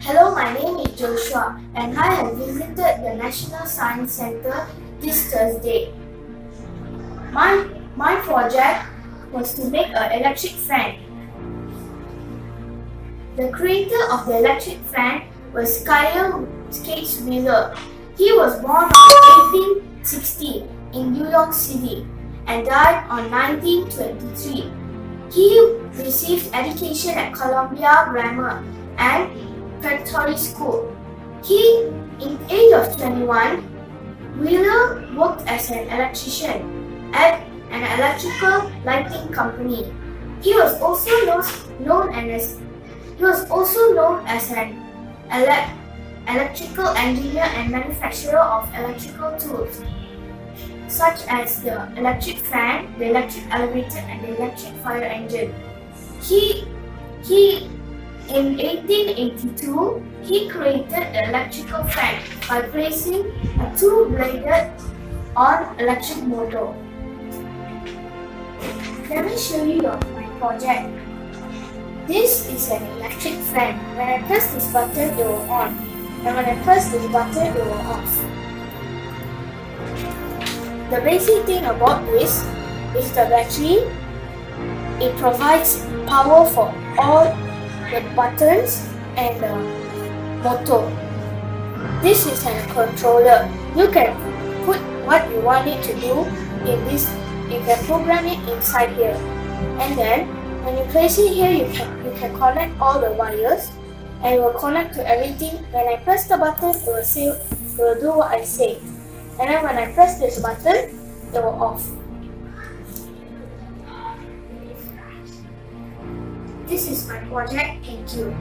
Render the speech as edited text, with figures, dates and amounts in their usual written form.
Hello, my name is Joshua and I have visited the National Science Centre this Thursday. My project was to make an electric fan. The creator of the electric fan was Schuyler Skaats Wheeler. He was born on 1860 in New York City and died on 1923. He received education at Columbia Grammar and Preparatory School. In the age of 21, Wheeler worked as an electrician at an electrical lighting company. He was also known as an electrical engineer and manufacturer of electrical tools, such as the electric fan, the electric elevator, and the electric fire engine. In 1882, he created the electrical fan by placing a two-bladed on electric motor. Let me show you my project. This is an electric fan. When I press this button, it will on, and when I press this button, it will off. The basic thing about this is the battery. It provides power for all the buttons and the motor. This is a controller. You can put what you want it to do in this. You can program it inside here, and then when you place it here, you can connect all the wires, and it will connect to everything. When I press the button, it will do what I say, and then when I press this button, it will off. This is my project. Thank you.